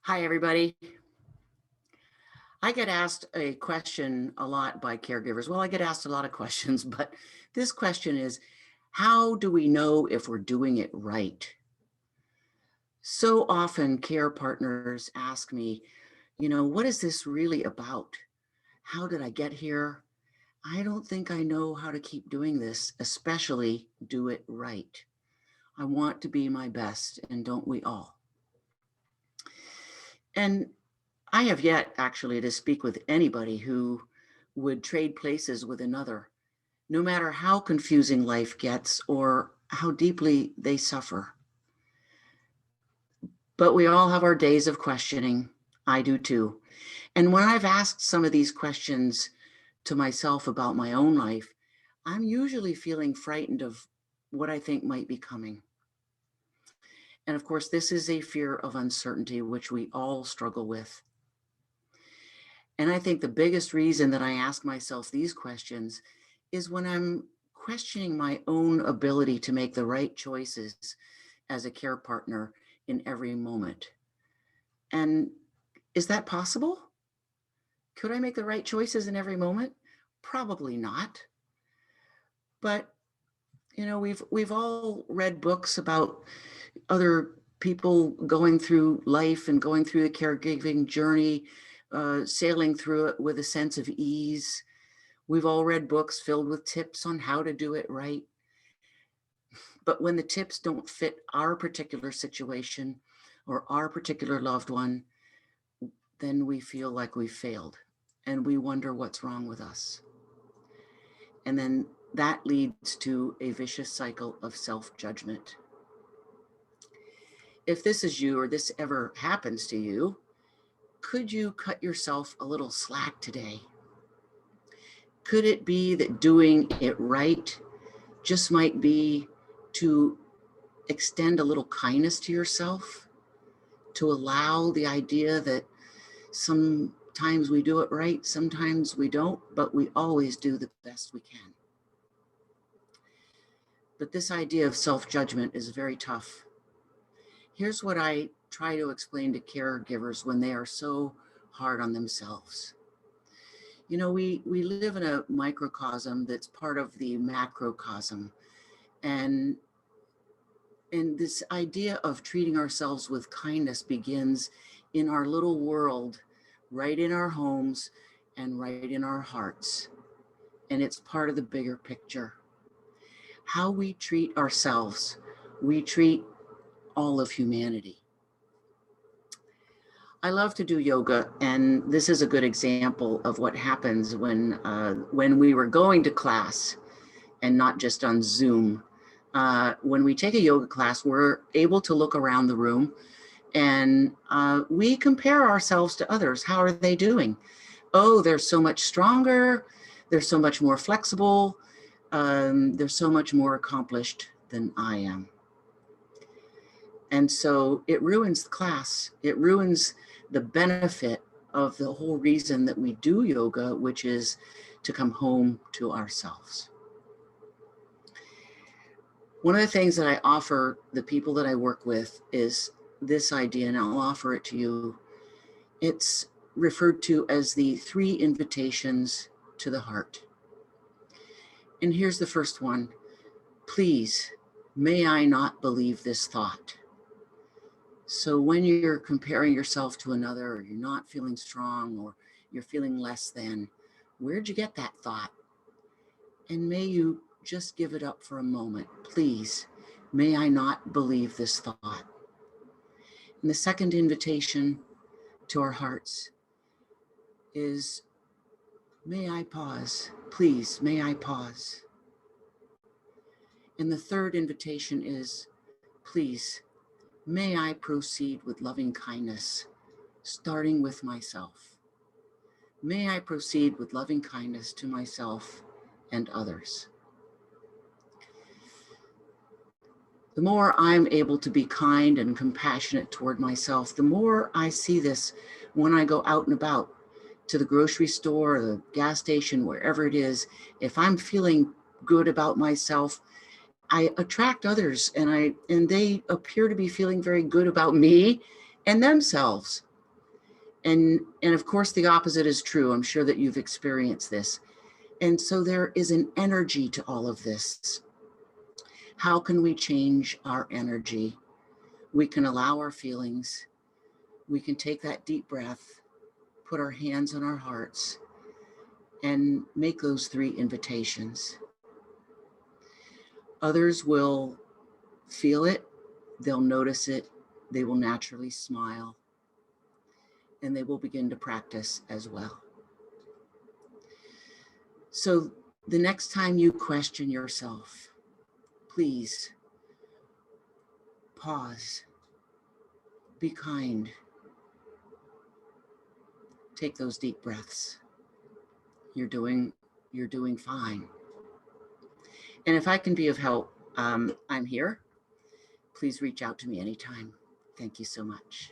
Hi, everybody. I get asked a question a lot by caregivers. Well, I get asked a lot of questions, but this question is, how do we know if we're doing it right? So often care partners ask me, what is this really about? How did I get here? I don't think I know how to keep doing this, especially do it right. I want to be my best, and don't we all? And I have yet actually to speak with anybody who would trade places with another, no matter how confusing life gets or how deeply they suffer. But we all have our days of questioning. I do too. And when I've asked some of these questions to myself about my own life, I'm usually feeling frightened of what I think might be coming. And of course, this is a fear of uncertainty, which we all struggle with. And I think the biggest reason that I ask myself these questions is when I'm questioning my own ability to make the right choices as a care partner in every moment. And is that possible? Could I make the right choices in every moment? Probably not. But we've all read books about other people going through life and going through the caregiving journey, sailing through it with a sense of ease. We've all read books filled with tips on how to do it right. But when the tips don't fit our particular situation or our particular loved one, then we feel like we failed and we wonder what's wrong with us. And then that leads to a vicious cycle of self-judgment. If this is you or this ever happens to you, could you cut yourself a little slack today? Could it be that doing it right just might be to extend a little kindness to yourself, to allow the idea that sometimes we do it right, sometimes we don't, but we always do the best we can. But this idea of self-judgment is very tough. Here's what I try to explain to caregivers when they are so hard on themselves. We live in a microcosm that's part of the macrocosm. And this idea of treating ourselves with kindness begins in our little world, right in our homes and right in our hearts. And it's part of the bigger picture. How we treat ourselves, we treat all of humanity. I love to do yoga, and this is a good example of what happens when we were going to class and not just on Zoom. When we take a yoga class, we're able to look around the room and we compare ourselves to others. How are they doing? Oh, they're so much stronger. They're so much more flexible. They're so much more accomplished than I am. And so it ruins the class. It ruins the benefit of the whole reason that we do yoga, which is to come home to ourselves. One of the things that I offer the people that I work with is this idea, and I'll offer it to you. It's referred to as the 3 invitations to the heart. And here's the first one. Please, may I not believe this thought. So when you're comparing yourself to another, or you're not feeling strong, or you're feeling less than, where'd you get that thought? And may you just give it up for a moment. Please, may I not believe this thought. And the second invitation to our hearts is, may I pause? Please, may I pause? And the third invitation is, please, may I proceed with loving kindness, starting with myself. May I proceed with loving kindness to myself and others. The more I'm able to be kind and compassionate toward myself, the more I see this when I go out and about, to the grocery store, the gas station, wherever it is. If I'm feeling good about myself, I attract others, and they appear to be feeling very good about me and themselves. And of course, the opposite is true. I'm sure that you've experienced this. And so there is an energy to all of this. How can we change our energy? We can allow our feelings. We can take that deep breath, put our hands on our hearts, and make those 3 invitations. Others will feel it, they'll notice it, they will naturally smile, and they will begin to practice as well. So the next time you question yourself, please pause, be kind, take those deep breaths. You're doing fine. And if I can be of help, I'm here. Please reach out to me anytime. Thank you so much.